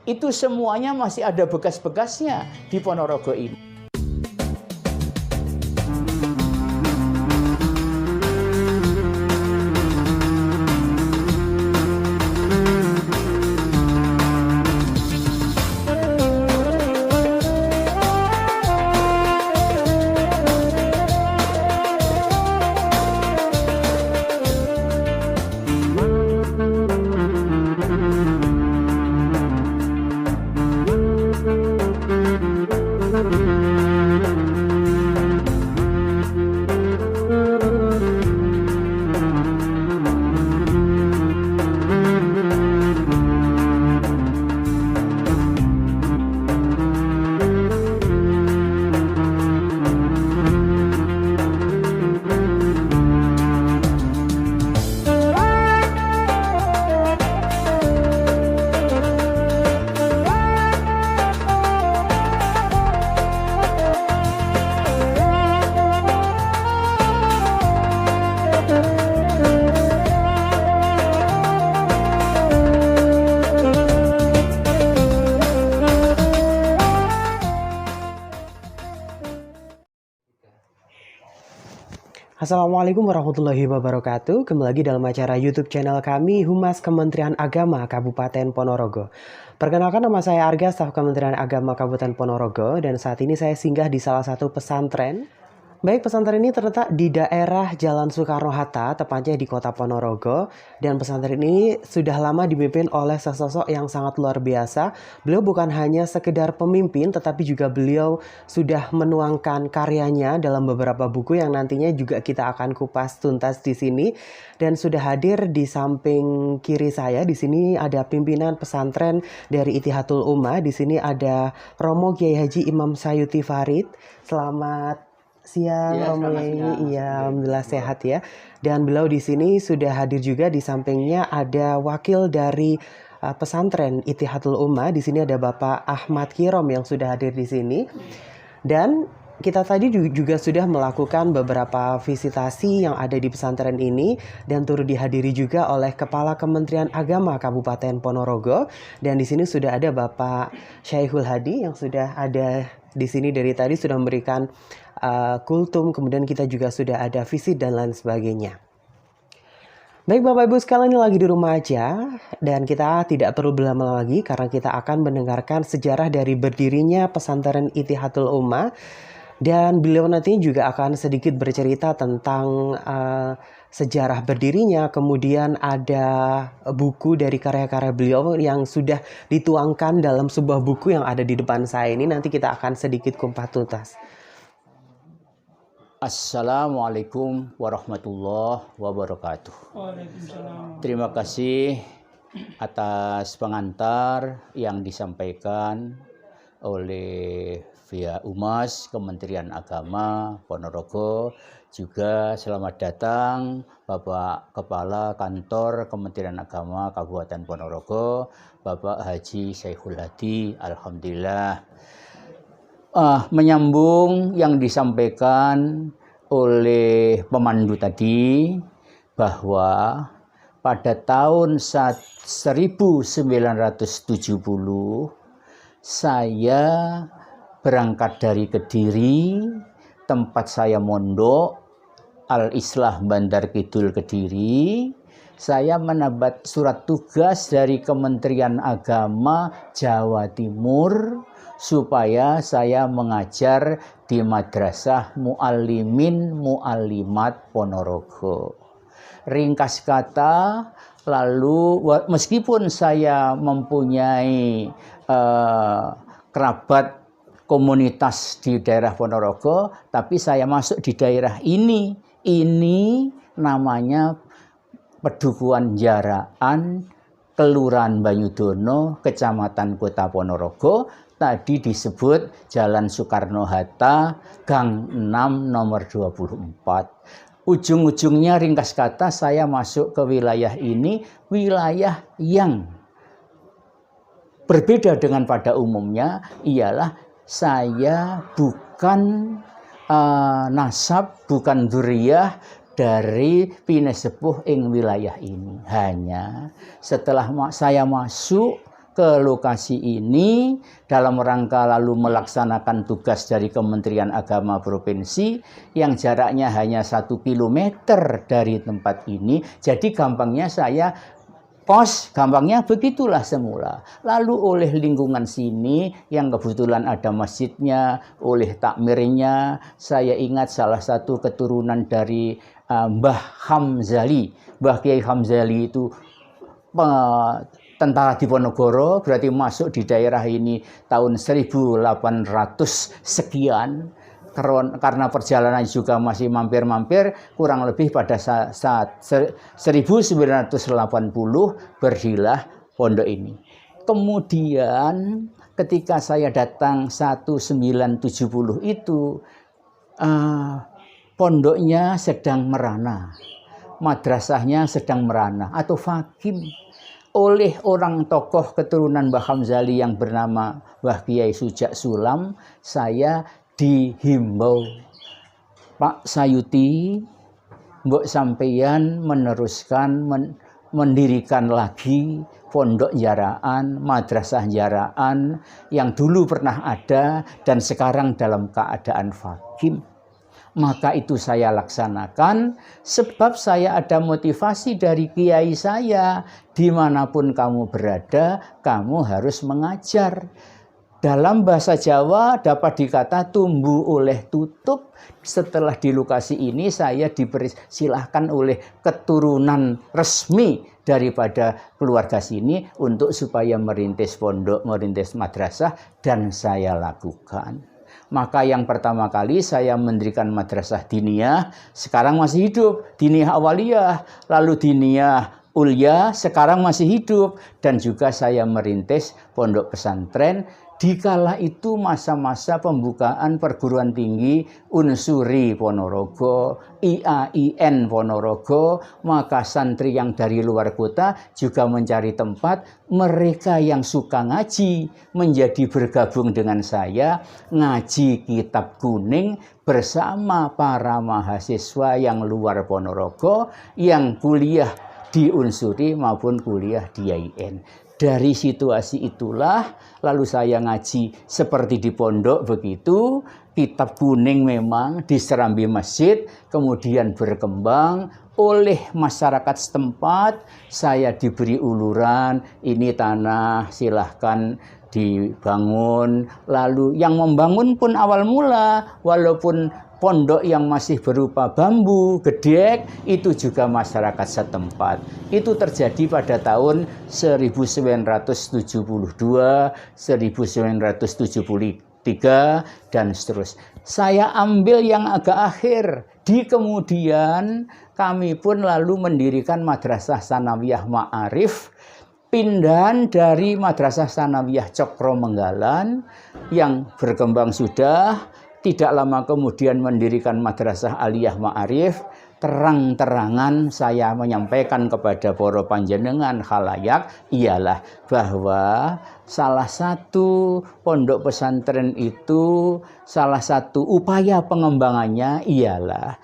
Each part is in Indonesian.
Itu semuanya masih ada bekas-bekasnya di Ponorogo ini. Assalamualaikum warahmatullahi wabarakatuh. Kembali lagi dalam acara YouTube channel kami, Humas Kementerian Agama Kabupaten Ponorogo. Perkenalkan, nama saya Arga, staf Kementerian Agama Kabupaten Ponorogo, dan saat ini saya singgah di salah satu pesantren. Baik, pesantren ini terletak di daerah Jalan Soekarno-Hatta, tepatnya di Kota Ponorogo. Dan pesantren ini sudah lama dipimpin oleh sesosok yang sangat luar biasa. Beliau bukan hanya sekedar pemimpin, tetapi juga beliau sudah menuangkan karyanya dalam beberapa buku yang nantinya juga kita akan kupas tuntas di sini. Dan sudah hadir di samping kiri saya, di sini ada pimpinan pesantren dari Ittihatul Ummah. Di sini ada Romo Kiai Haji Imam Sayuti Farid. Selamat siang, Ya, Romo selamat Yai. siang. Iya, alhamdulillah sehat ya. Dan beliau di sini sudah hadir juga, di sampingnya ada wakil dari pesantren Ittihatul Ummah. Di sini ada Bapak Ahmad Kirom yang sudah hadir di sini. Dan kita tadi juga sudah melakukan beberapa visitasi yang ada di pesantren ini dan turut dihadiri juga oleh Kepala Kementerian Agama Kabupaten Ponorogo. Dan di sini sudah ada Bapak Syaihul Hadi yang sudah ada di sini dari tadi, sudah memberikan kultum, kemudian kita juga sudah ada visit dan lain sebagainya. Baik Bapak Ibu sekalian, ini lagi di rumah aja dan kita tidak perlu berlama lagi karena kita akan mendengarkan sejarah dari berdirinya pesantren Ittihatul Ummah. Dan beliau nanti juga akan sedikit bercerita tentang sejarah berdirinya. Kemudian ada buku dari karya-karya beliau yang sudah dituangkan dalam sebuah buku yang ada di depan saya ini. Nanti kita akan sedikit kupas tuntas. Assalamualaikum warahmatullahi wabarakatuh. Terima kasih atas pengantar yang disampaikan oleh via Humas Kementerian Agama Ponorogo. Juga selamat datang Bapak Kepala Kantor Kementerian Agama Kabupaten Ponorogo, Bapak Haji Syaihul Hadi. Alhamdulillah. Menyambung yang disampaikan oleh pemandu tadi, bahwa pada tahun 1970 saya berangkat dari Kediri, tempat saya mondok, Al-Islah Bandar Kidul Kediri. Saya mendapat surat tugas dari Kementerian Agama Jawa Timur supaya saya mengajar di Madrasah Muallimin Muallimat Ponorogo. Ringkas kata, lalu meskipun saya mempunyai kerabat komunitas di daerah Ponorogo, tapi saya masuk di daerah ini. Ini namanya Pedukuhan Jaraan, Kelurahan Banyudono, Kecamatan Kota Ponorogo. Tadi disebut Jalan Soekarno-Hatta, Gang 6 nomor 24. Ujung-ujungnya ringkas kata saya masuk ke wilayah ini, wilayah yang berbeda dengan pada umumnya ialah saya bukan nasab, bukan dzurriyyah dari pinesepuh ing wilayah ini. Hanya setelah saya masuk ke lokasi ini dalam rangka lalu melaksanakan tugas dari Kementerian Agama Provinsi yang jaraknya hanya 1 kilometer dari tempat ini. Jadi gampangnya saya gampangnya begitulah semula. Lalu oleh lingkungan sini yang kebetulan ada masjidnya, oleh takmirnya, saya ingat salah satu keturunan dari Mbah Hamzali. Mbah Kiai Hamzali itu tentara Diponegoro, berarti masuk di daerah ini tahun 1800 sekian. Karena perjalanan juga masih mampir-mampir, kurang lebih pada saat 1980 berdirilah pondok ini. Kemudian ketika saya datang 1970 itu, pondoknya sedang merana, madrasahnya sedang merana atau vakum oleh orang tokoh keturunan Mbah Hamzali yang bernama Mbah Kiai Sujak Sulam. Saya dihimbau, Pak Sayuti, mbok sampeyan meneruskan mendirikan lagi pondok jaraan, madrasah jaraan yang dulu pernah ada dan sekarang dalam keadaan vakum. Maka itu saya laksanakan sebab saya ada motivasi dari kiai saya. Dimanapun kamu berada, kamu harus mengajar. Dalam bahasa Jawa dapat dikata tumbuh oleh tutup. Setelah di lokasi ini saya dipersilahkan oleh keturunan resmi daripada keluarga sini untuk supaya merintis pondok, merintis madrasah, dan saya lakukan. Maka yang pertama kali saya mendirikan madrasah diniyah, sekarang masih hidup, diniyah awaliyah, lalu diniyah ulya, sekarang masih hidup, dan juga saya merintis pondok pesantren. Dikala itu masa-masa pembukaan perguruan tinggi Unsuri Ponorogo, IAIN Ponorogo, maka santri yang dari luar kota juga mencari tempat. Mereka yang suka ngaji menjadi bergabung dengan saya, ngaji kitab kuning bersama para mahasiswa yang luar Ponorogo, yang kuliah di Unsuri maupun kuliah di IAIN. Dari situasi itulah lalu saya ngaji seperti di pondok begitu. Kitab kuning memang di serambi masjid, kemudian berkembang oleh masyarakat setempat. Saya diberi uluran, ini tanah silahkan dibangun. Lalu yang membangun pun awal mula, walaupun pondok yang masih berupa bambu, gedek, itu juga masyarakat setempat. Itu terjadi pada tahun 1972, 1973, dan seterusnya. Saya ambil yang agak akhir. Di kemudian kami pun lalu mendirikan Madrasah Sanawiyah Ma'arif, pindahan dari Madrasah Sanawiyah Cokro Menggalan yang berkembang sudah. Tidak lama kemudian mendirikan Madrasah Aliyah Ma'arif. Terang-terangan saya menyampaikan kepada para panjenengan khalayak ialah bahwa salah satu pondok pesantren itu, salah satu upaya pengembangannya ialah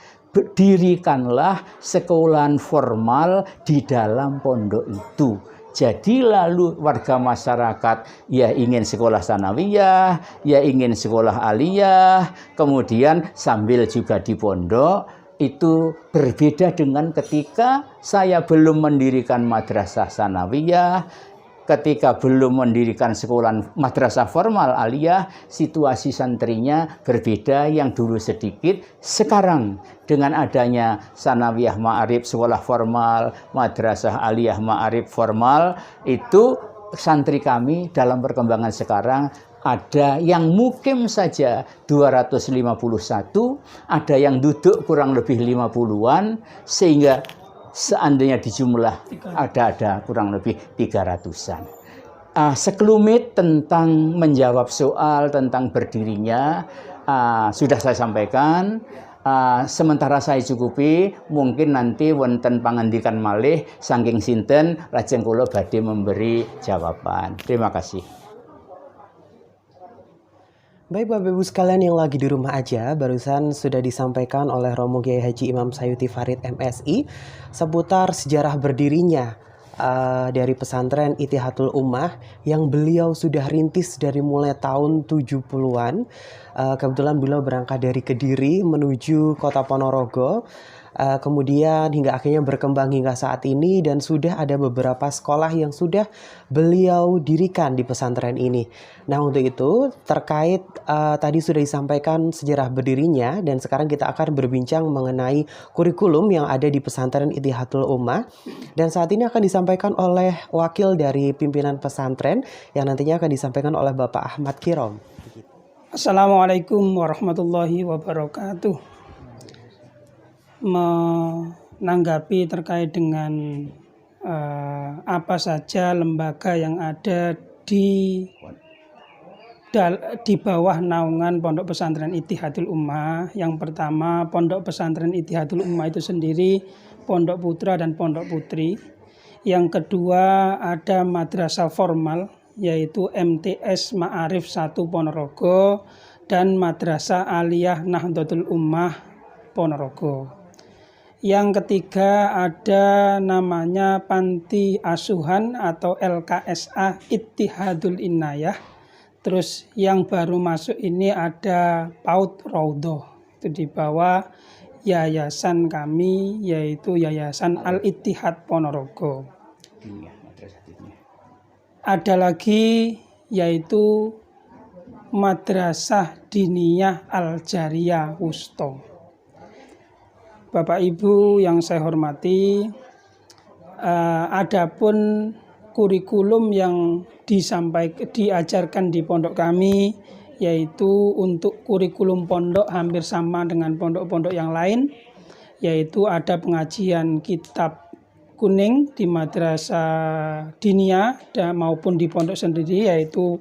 dirikanlah sekolahan formal di dalam pondok itu. Jadi lalu warga masyarakat ya ingin sekolah sanawiyah, ya ingin sekolah aliyah, kemudian sambil juga di pondok. Itu berbeda dengan ketika saya belum mendirikan madrasah sanawiyah, ketika belum mendirikan sekolah madrasah formal aliyah, situasi santrinya berbeda yang dulu sedikit. Sekarang dengan adanya sanawiyah ma'arif sekolah formal, madrasah aliyah ma'arif formal, itu santri kami dalam perkembangan sekarang ada yang mukim saja 251, ada yang duduk kurang lebih 50-an, sehingga seandainya dijumlah ada kurang lebih 300-an. Sekelumit tentang menjawab soal tentang berdirinya sudah saya sampaikan. Sementara saya cukupi, mungkin nanti wonten pangandikan malih saking sinten lajeng kula badhe memberi jawaban. Terima kasih. Baik Bapak Ibu sekalian yang lagi di rumah aja, barusan sudah disampaikan oleh Romo Kiai Haji Imam Sayuti Farid MSI seputar sejarah berdirinya dari pesantren Ittihatul Ummah yang beliau sudah rintis dari mulai tahun 70-an. Kebetulan beliau berangkat dari Kediri menuju kota Ponorogo. Kemudian hingga akhirnya berkembang hingga saat ini dan sudah ada beberapa sekolah yang sudah beliau dirikan di pesantren ini. Nah, untuk itu terkait tadi sudah disampaikan sejarah berdirinya dan sekarang kita akan berbincang mengenai kurikulum yang ada di pesantren Ittihatul Ummah dan saat ini akan disampaikan oleh wakil dari pimpinan pesantren yang nantinya akan disampaikan oleh Bapak Ahmad Kirom. Assalamualaikum warahmatullahi wabarakatuh. Menanggapi terkait dengan apa saja lembaga yang ada di bawah naungan Pondok Pesantren Ittihatul Ummah. Yang pertama, Pondok Pesantren Ittihatul Ummah itu sendiri Pondok Putra dan Pondok Putri. Yang kedua, ada madrasah formal yaitu MTS Ma'arif 1 Ponorogo dan Madrasah Aliyah Nahdlatul Ummah Ponorogo. Yang ketiga ada namanya Panti Asuhan atau LKSA Ittihadul Inayah. Terus yang baru masuk ini ada PAUD Raudhoh. Itu di bawah yayasan kami yaitu Yayasan Al-Ittihad Ponorogo. Ada lagi yaitu Madrasah Diniyah Al-Jariyah Wusto. Bapak Ibu yang saya hormati, adapun kurikulum yang diajarkan di pondok kami yaitu untuk kurikulum pondok hampir sama dengan pondok-pondok yang lain, yaitu ada pengajian kitab kuning di madrasah diniyah maupun di pondok sendiri yaitu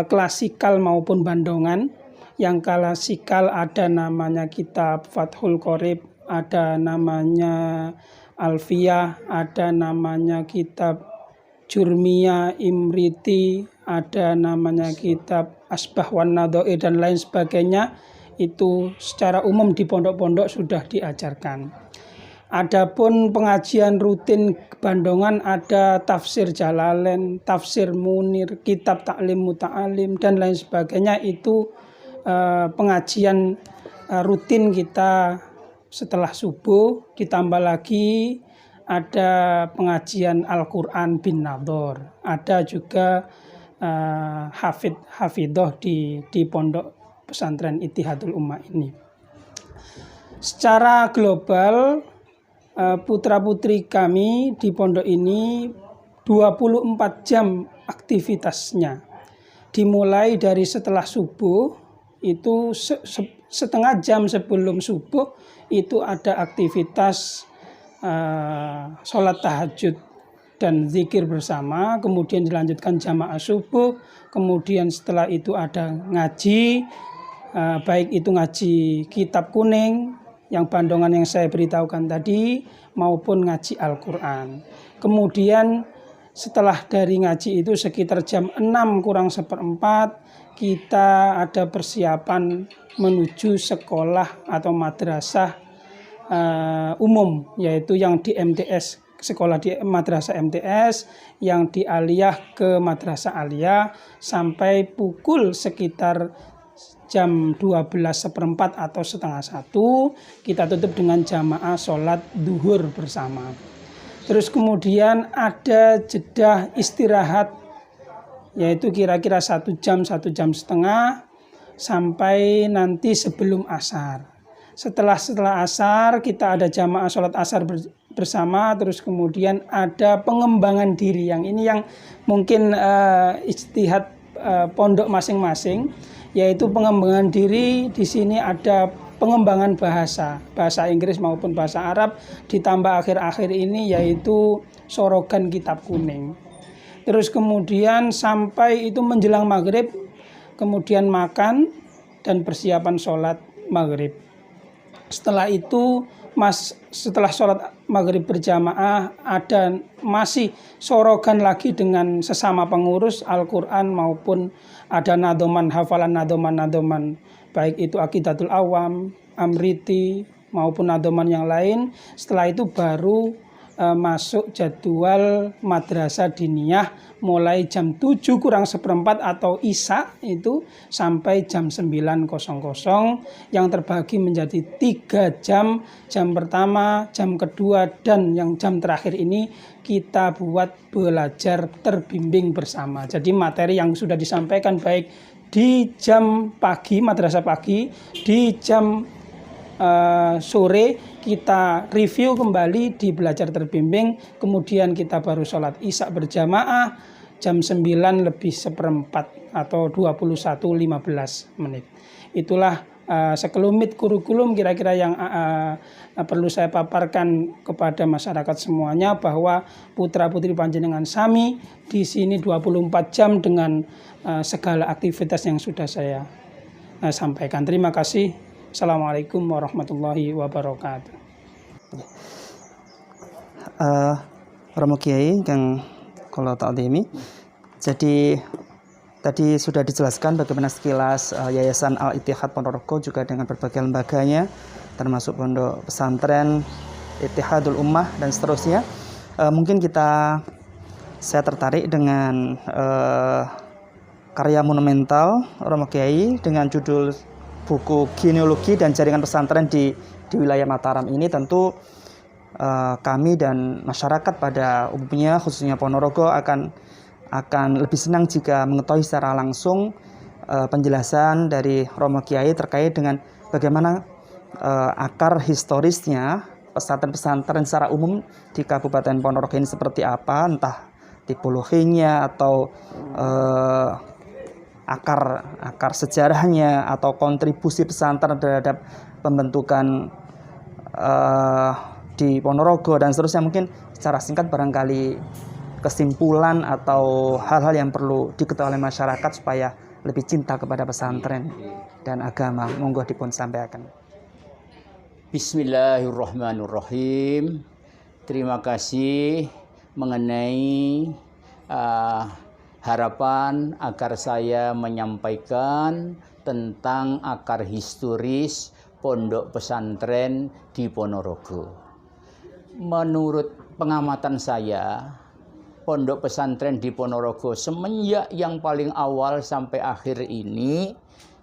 klasikal maupun bandongan. Yang klasikal ada namanya kitab Fathul Qorib, ada namanya Alfiyah, ada namanya kitab Jurmiyah, Imriti, ada namanya kitab Asbah wan Nadhair dan lain sebagainya. Itu secara umum di pondok-pondok sudah diajarkan. Adapun pengajian rutin bandongan ada tafsir Jalalain, tafsir Munir, kitab Ta'lim Muta'alim dan lain sebagainya. Itu pengajian rutin kita setelah subuh, ditambah lagi ada pengajian Al-Quran bin Nadhor, ada juga hafidhoh di pondok pesantren Ittihatul Ummah ini. Secara global putra-putri kami di pondok ini 24 jam aktivitasnya, dimulai dari setelah subuh itu setengah jam sebelum subuh itu ada aktivitas sholat tahajud dan zikir bersama, kemudian dilanjutkan jamaah subuh, kemudian setelah itu ada ngaji, baik itu ngaji kitab kuning yang bandongan yang saya beritahukan tadi maupun ngaji Al-Quran. Kemudian setelah dari ngaji itu sekitar jam 6 kurang seperempat kita ada persiapan menuju sekolah atau madrasah umum, yaitu yang di MTS, sekolah di madrasah MTS, yang di Aliyah ke madrasah Aliyah sampai pukul sekitar jam 12:15 atau setengah 1 kita tutup dengan jamaah sholat duhur bersama. Terus kemudian ada jeda istirahat yaitu kira-kira 1 jam, 1 jam setengah sampai nanti sebelum asar. Setelah asar kita ada jamaah sholat asar bersama, terus kemudian ada pengembangan diri. Yang ini yang mungkin ijtihad pondok masing-masing, yaitu pengembangan diri. Di sini ada pengembangan bahasa Inggris maupun bahasa Arab, ditambah akhir-akhir ini yaitu sorogan kitab kuning. Terus kemudian sampai itu menjelang maghrib, kemudian makan dan persiapan sholat maghrib. Setelah itu setelah sholat maghrib berjamaah ada masih sorogan lagi dengan sesama pengurus Al-Quran maupun ada nadoman, hafalan nadoman baik itu Aqidatul Awam, Amriti maupun nadoman yang lain. Setelah itu baru masuk jadwal madrasah diniyah mulai jam 7 kurang seperempat atau isya itu sampai jam 9.00 yang terbagi menjadi 3 jam. Jam pertama, jam kedua, dan yang jam terakhir ini kita buat belajar terbimbing bersama. Jadi materi yang sudah disampaikan baik di jam pagi, madrasah pagi, di jam sore kita review kembali di belajar terbimbing, kemudian kita baru sholat isya berjamaah jam 9:15 atau 21:15. Itulah sekelumit kurikulum kira-kira yang perlu saya paparkan kepada masyarakat semuanya, bahwa putra-putri panjenengan sami di sini 24 jam dengan segala aktivitas yang sudah saya sampaikan. Terima kasih. Assalamualaikum warahmatullahi wabarakatuh. Romo Kiai Kang Kolo Ta'zimi. Jadi tadi sudah dijelaskan bagaimana sekilas Yayasan Al-Ittihad Ponorogo juga dengan berbagai lembaganya, termasuk pondok pesantren, Ittihadul Ummah dan seterusnya. Mungkin saya tertarik dengan karya monumental Romo Kiai dengan judul buku Genealogi dan Jaringan Pesantren di wilayah Mataram ini. Tentu kami dan masyarakat pada umumnya, khususnya Ponorogo, akan lebih senang jika mengetahui secara langsung penjelasan dari Romo Kiai terkait dengan bagaimana akar historisnya pesantren-pesantren secara umum di Kabupaten Ponorogo ini seperti apa, entah tipologinya atau akar sejarahnya atau kontribusi pesantren terhadap pembentukan di Ponorogo dan seterusnya. Mungkin secara singkat barangkali kesimpulan atau hal-hal yang perlu diketahui oleh masyarakat supaya lebih cinta kepada pesantren dan agama. Monggo dipun sampaikan. Bismillahirrahmanirrahim. Terima kasih mengenai harapan agar saya menyampaikan tentang akar historis pondok pesantren di Ponorogo. Menurut pengamatan saya, pondok pesantren di Ponorogo semenjak yang paling awal sampai akhir ini,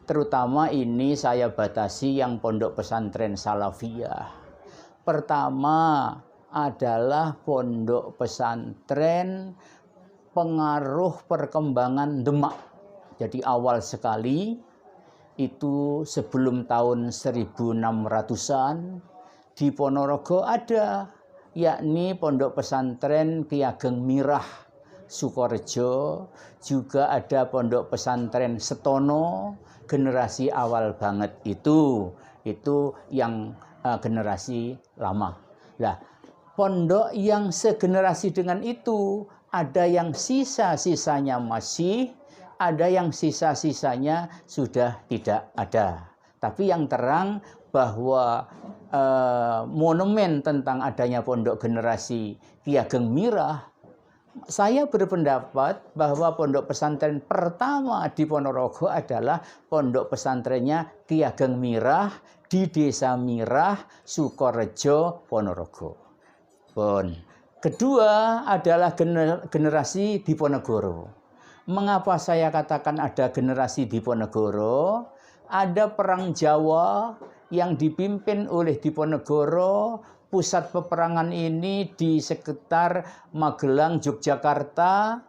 terutama ini saya batasi yang pondok pesantren Salafiyah. Pertama adalah pondok pesantren pengaruh perkembangan Demak. Jadi awal sekali itu sebelum tahun 1600-an di Ponorogo ada, yakni pondok pesantren Ki Ageng Mirah Sukorejo, juga ada pondok pesantren Setono, generasi awal banget itu yang generasi lama. Nah, pondok yang segenerasi dengan itu ada yang sisa-sisanya masih, ada yang sisa-sisanya sudah tidak ada. Tapi yang terang bahwa monumen tentang adanya pondok generasi Ki Ageng Mirah, saya berpendapat bahwa pondok pesantren pertama di Ponorogo adalah pondok pesantrennya Ki Ageng Mirah di Desa Mirah, Sukorejo, Ponorogo. Kedua adalah generasi Diponegoro. Mengapa saya katakan ada generasi Diponegoro? Ada perang Jawa yang dipimpin oleh Diponegoro. Pusat peperangan ini di sekitar Magelang, Yogyakarta.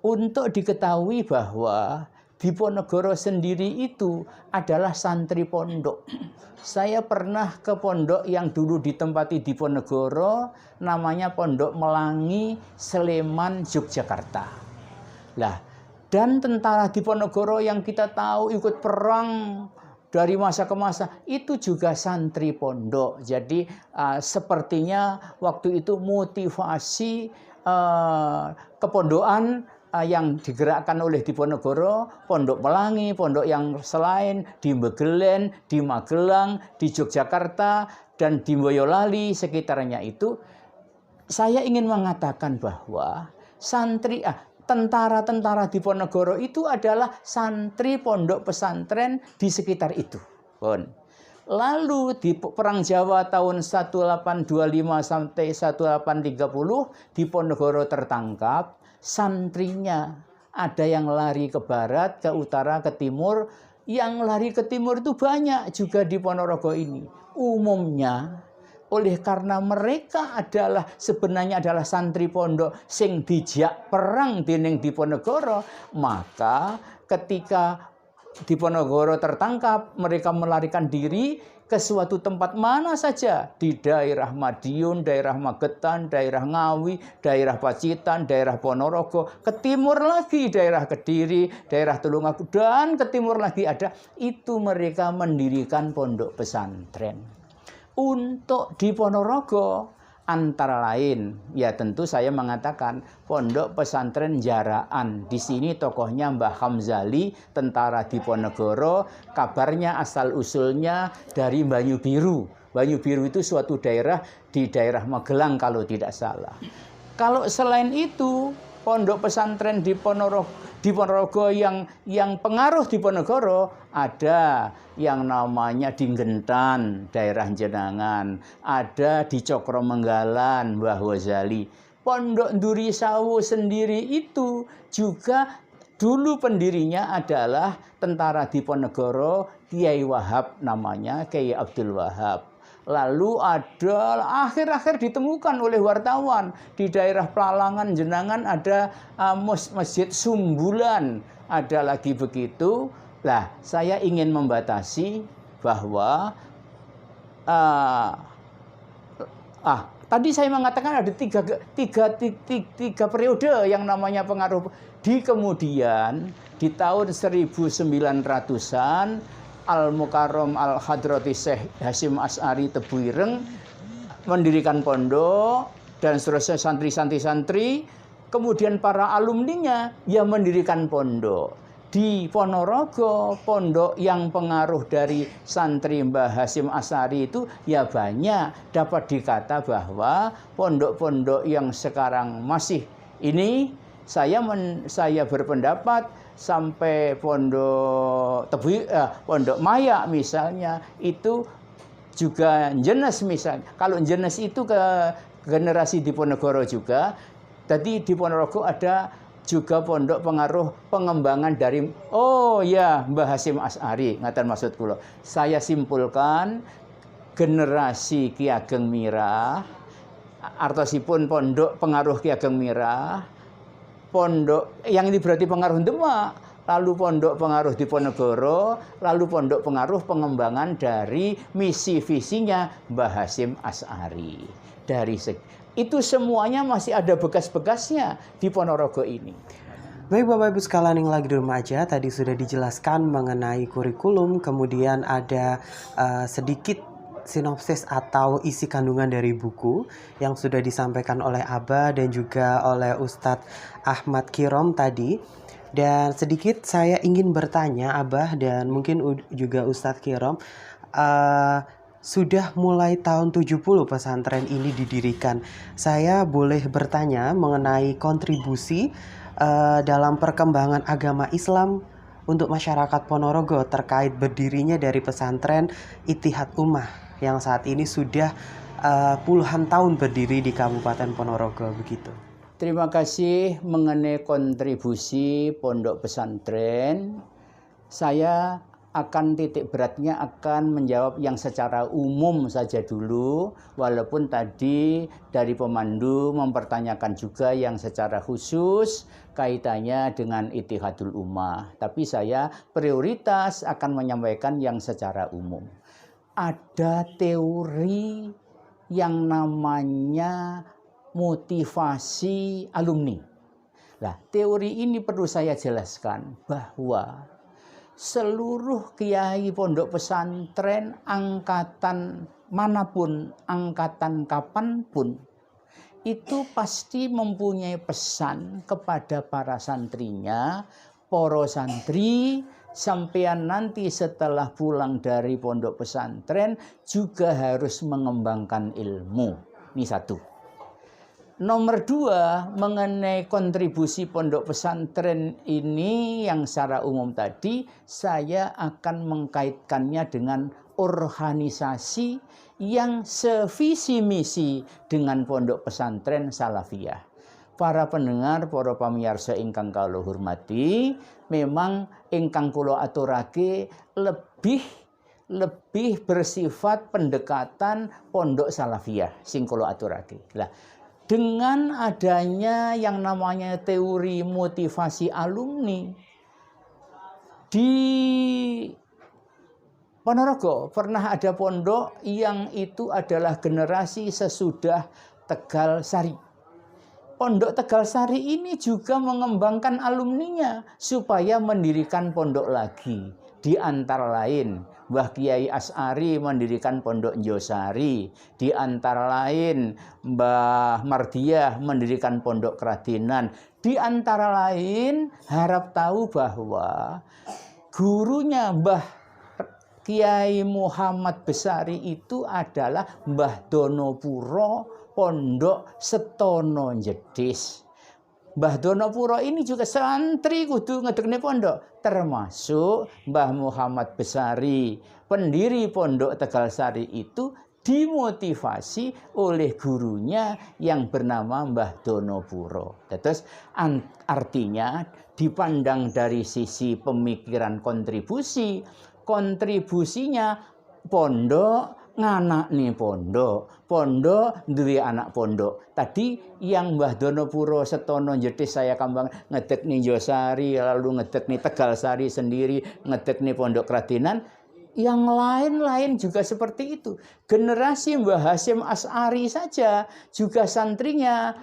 Untuk diketahui bahwa Diponegoro sendiri itu adalah santri pondok. Saya pernah ke pondok yang dulu ditempati Diponegoro, namanya Pondok Melangi, Sleman, Yogyakarta. Lah, dan tentara Diponegoro yang kita tahu ikut perang dari masa ke masa, itu juga santri pondok. Jadi sepertinya waktu itu motivasi kepondokan yang digerakkan oleh Diponegoro, Pondok Melangi, pondok yang selain di Megelen, di Magelang, di Yogyakarta, dan di Boyolali sekitarnya itu. Saya ingin mengatakan bahwa tentara-tentara Diponegoro itu adalah santri pondok pesantren di sekitar itu. Lalu di Perang Jawa tahun 1825 sampai 1830 Diponegoro tertangkap, santrinya ada yang lari ke barat, ke utara, ke timur. Yang lari ke timur itu banyak juga di Ponorogo ini. Umumnya oleh karena mereka adalah sebenarnya adalah santri pondok sing dijak perang dening Diponegoro, maka ketika Diponegoro tertangkap, mereka melarikan diri ke suatu tempat mana saja, di daerah Madiun, daerah Magetan, daerah Ngawi, daerah Pacitan, daerah Ponorogo, ke timur lagi daerah Kediri, daerah Tulungagung, dan ke timur lagi ada, itu mereka mendirikan pondok pesantren. Untuk di Ponorogo antara lain, ya tentu saya mengatakan pondok pesantren Jaraan. Di sini tokohnya Mbah Hamzali, tentara Diponegoro. Kabarnya asal usulnya dari Banyu Biru. Banyu Biru itu suatu daerah di daerah Magelang kalau tidak salah. Kalau selain itu, pondok pesantren di Ponorogo yang pengaruh Diponegoro ada yang namanya di Gentan, daerah Jenangan, ada di Cokromenggalan, Mbah Ghazali. Pondok Nduri Sawu sendiri itu juga dulu pendirinya adalah tentara Diponegoro, Kiai Wahab namanya, Kiai Abdul Wahab. Lalu ada akhir-akhir ditemukan oleh wartawan di daerah Pelalangan Jenangan ada Masjid Sumbulan, ada lagi begitu. Lah, saya ingin membatasi bahwa tadi saya mengatakan ada tiga periode yang namanya pengaruh. Di kemudian di tahun 1900-an Al-Mukarram Al-Hadrati Syekh Hasyim Asy'ari Tebuireng mendirikan pondok dan seterusnya santri-santri, kemudian para alumninya yang mendirikan pondok. Di Ponorogo, pondok yang pengaruh dari santri Mbah Hasyim Asy'ari itu ya banyak. Dapat dikata bahwa pondok-pondok yang sekarang masih ini, saya berpendapat sampai pondok Maya misalnya itu juga jenis misalnya. Kalau jenis itu ke generasi Diponegoro juga. Tadi di Ponorogo ada juga pondok pengaruh pengembangan dari Mbah Hasyim Asy'ari, ngaten maksud kula. Saya simpulkan generasi Ki Ageng Mirah, artosipun pondok pengaruh Ki Ageng Mirah, pondok yang ini berarti pengaruh Demak, lalu pondok pengaruh Diponegoro, lalu pondok pengaruh pengembangan dari misi visinya Mbah Hasyim Asy'ari. Dari itu semuanya masih ada bekas-bekasnya di Ponorogo ini. Baik Bapak Ibu sekalian yang lagi di rumah aja, tadi sudah dijelaskan mengenai kurikulum, kemudian ada sedikit sinopsis atau isi kandungan dari buku yang sudah disampaikan oleh Abah dan juga oleh Ustadz Ahmad Kirom tadi. Dan sedikit saya ingin bertanya Abah dan mungkin juga Ustadz Kirom, sudah mulai tahun 70 pesantren ini didirikan. Saya boleh bertanya mengenai kontribusi dalam perkembangan agama Islam untuk masyarakat Ponorogo terkait berdirinya dari pesantren Ittihad Ummah yang saat ini sudah puluhan tahun berdiri di Kabupaten Ponorogo begitu. Terima kasih mengenai kontribusi pondok pesantren. Saya akan titik beratnya akan menjawab yang secara umum saja dulu, walaupun tadi dari pemandu mempertanyakan juga yang secara khusus kaitannya dengan Ittihadul Ummah. Tapi saya prioritas akan menyampaikan yang secara umum. Ada teori yang namanya motivasi alumni. Nah, teori ini perlu saya jelaskan bahwa seluruh kiai pondok pesantren angkatan manapun, angkatan kapanpun, itu pasti mempunyai pesan kepada para santrinya, para santri, sampean nanti setelah pulang dari pondok pesantren juga harus mengembangkan ilmu. Ini satu. Nomor dua, mengenai kontribusi pondok pesantren ini yang secara umum tadi, saya akan mengkaitkannya dengan organisasi yang sevisi misi dengan Pondok Pesantren Salafiyah. Para pendengar, para pamirsa ingkang kula hormati, memang ingkang kula aturake lebih bersifat pendekatan Pondok Salafiyah sing kula aturake. Lah, dengan adanya yang namanya teori motivasi alumni di Ponorogo pernah ada pondok yang itu adalah generasi sesudah Tegal Sari. Pondok Tegal Sari ini juga mengembangkan alumninya supaya mendirikan pondok lagi. Di antara lain, Mbah Kiai Asy'ari mendirikan pondok Njosari. Di antara lain, Mbah Mardiah mendirikan pondok Keradenan. Di antara lain, harap tahu bahwa gurunya Mbah Kiai Muhammad Besari itu adalah Mbah Donopuro Pondok Setono Jedis. Mbah Donopuro ini juga santri kudu ngedekne pondok, termasuk Mbah Muhammad Besari, pendiri Pondok Tegal Sari itu dimotivasi oleh gurunya yang bernama Mbah Donopuro. Terus artinya dipandang dari sisi pemikiran kontribusinya pondok nganakne pondok duwe anak pondok. Tadi yang Mbah Donopuro Setono Jedis saya kambang ngedekne Njosari, lalu ngedekne Tegal Sari sendiri, ngedekne Pondok Keradenan. Yang lain-lain juga seperti itu. Generasi Mbah Hasyim Asy'ari saja juga santrinya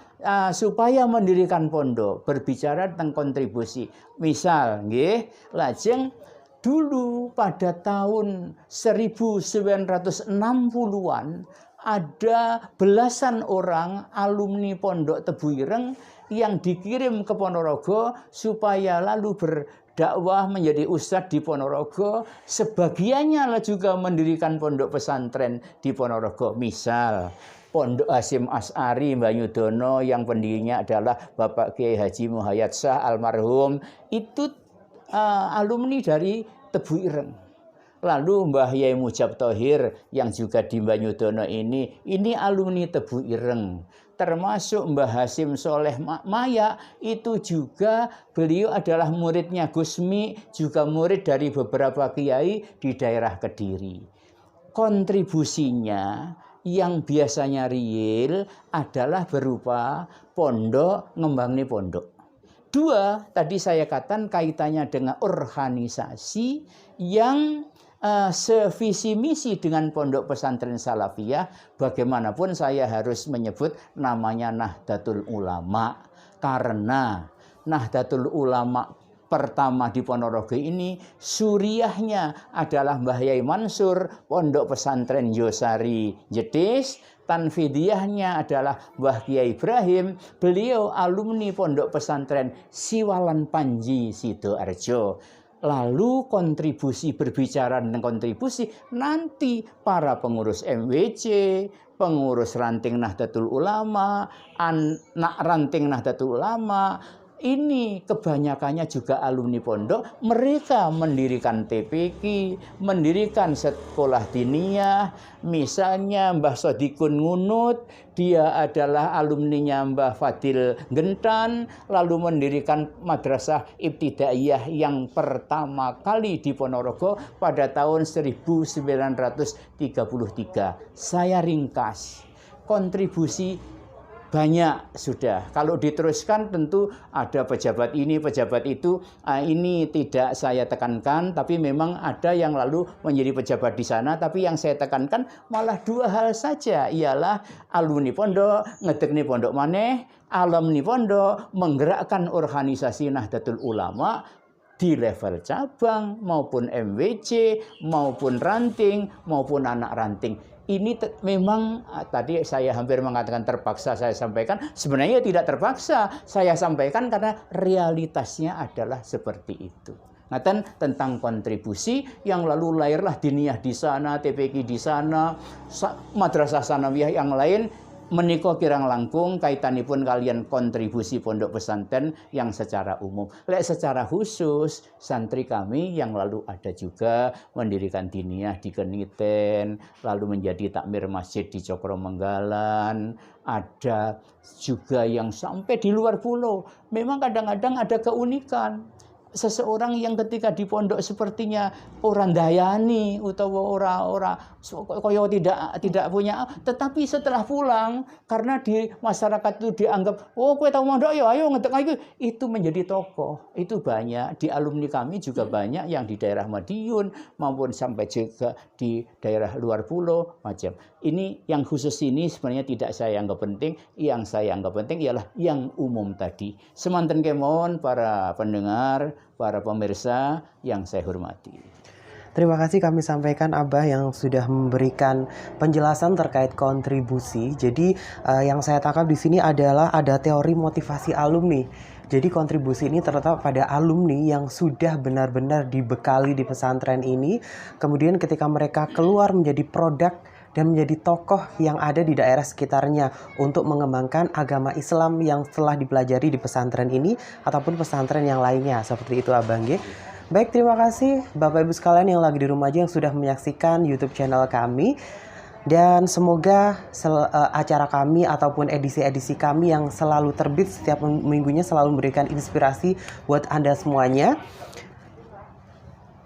supaya mendirikan pondok, berbicara tentang kontribusi. Misal nggih, lajeng dulu pada tahun 1960-an ada belasan orang alumni Pondok Tebu Ireng yang dikirim ke Ponorogo supaya lalu berdakwah menjadi ustadz di Ponorogo. Sebagiannya juga mendirikan pondok pesantren di Ponorogo. Misal Pondok Hasyim Asy'ari Banyudono yang pendirinya adalah Bapak Kiai Haji Muhayyad Shah almarhum, itu alumni dari Tebu Ireng. Lalu Mbah Yai Mujab Thohir yang juga di Banyudono ini alumni Tebu Ireng. Termasuk Mbah Hasyim Soleh Maya, itu juga beliau adalah muridnya Gusmi, juga murid dari beberapa kiai di daerah Kediri. Kontribusinya yang biasanya real adalah berupa pondok, ngembangin pondok. Dua, tadi saya katakan kaitannya dengan organisasi yang sevisi misi dengan Pondok Pesantren Salafiyah. Bagaimanapun saya harus menyebut namanya Nahdlatul Ulama. Karena Nahdlatul Ulama pertama di Ponorogo ini suriahnya adalah Mbah Yai Mansur, Pondok Pesantren Njosari Jedis. Tanfidiyahnya adalah Mbah Kiai Ibrahim, beliau alumni Pondok Pesantren Siwalan Panji Sidoarjo. Lalu kontribusi, berbicara tentang kontribusi, nanti para pengurus MWC, pengurus ranting Nahdlatul Ulama, anak ranting Nahdlatul Ulama, ini kebanyakannya juga alumni pondok. Mereka mendirikan TPQ, mendirikan sekolah diniyah. Misalnya Mbah Sodikun Ngunut, dia adalah alumninya Mbah Fadil Gentan, lalu mendirikan Madrasah Ibtidaiyah yang pertama kali di Ponorogo pada tahun 1933. Saya ringkas, kontribusi banyak sudah. Kalau diteruskan tentu ada pejabat ini, pejabat itu. Ini tidak saya tekankan, tapi memang ada yang lalu menjadi pejabat di sana. Tapi yang saya tekankan malah dua hal saja, ialah alumni pondok, ngedekne pondok maneh, alumni pondok, menggerakkan organisasi Nahdlatul Ulama di level cabang maupun MWC, maupun ranting, maupun anak ranting. Ini memang tadi saya hampir mengatakan terpaksa saya sampaikan. Sebenarnya tidak terpaksa saya sampaikan karena realitasnya adalah seperti itu. Ngaten tentang kontribusi yang lalu lahirlah diniyah di sana, TPQ di sana, madrasah sanawiyah yang lain. Menika kirang langkung kaitanipun kalian kontribusi pondok pesantren yang secara umum. Lek secara khusus santri kami yang lalu ada juga mendirikan diniyah di Keniten, lalu menjadi takmir masjid di Cokromenggalan, ada juga yang sampai di luar pulau. Memang kadang-kadang ada keunikan. Seseorang yang ketika di pondok sepertinya orang dayani utawa orang koyo tidak punya, tetapi setelah pulang karena di masyarakat itu dianggap oh kowe tahu mondok ya ayo ngetek ayo, itu menjadi tokoh. Itu banyak di alumni kami juga banyak yang di daerah Madiun maupun sampai juga di daerah luar pulau macam. Ini yang khusus ini sebenarnya tidak saya anggap penting, yang saya anggap penting ialah yang umum tadi. Semanten kemawon para pendengar, para pemirsa yang saya hormati. Terima kasih kami sampaikan Abah yang sudah memberikan penjelasan terkait kontribusi. Jadi yang saya tangkap di sini adalah ada teori motivasi alumni. Jadi kontribusi ini terletak pada alumni yang sudah benar-benar dibekali di pesantren ini. Kemudian ketika mereka keluar menjadi produk dan menjadi tokoh yang ada di daerah sekitarnya untuk mengembangkan agama Islam yang telah dipelajari di pesantren ini ataupun pesantren yang lainnya. Seperti itu Abang G. Baik, terima kasih Bapak Ibu sekalian yang lagi di rumah aja yang sudah menyaksikan YouTube channel kami. Dan semoga acara kami ataupun edisi-edisi kami yang selalu terbit setiap minggunya selalu memberikan inspirasi buat Anda semuanya.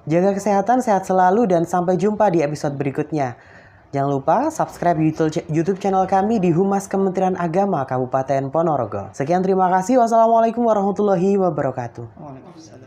Jaga kesehatan, sehat selalu, dan sampai jumpa di episode berikutnya. Jangan lupa subscribe YouTube channel kami di Humas Kementerian Agama Kabupaten Ponorogo. Sekian, terima kasih. Wassalamualaikum warahmatullahi wabarakatuh. Waalaikumsalam.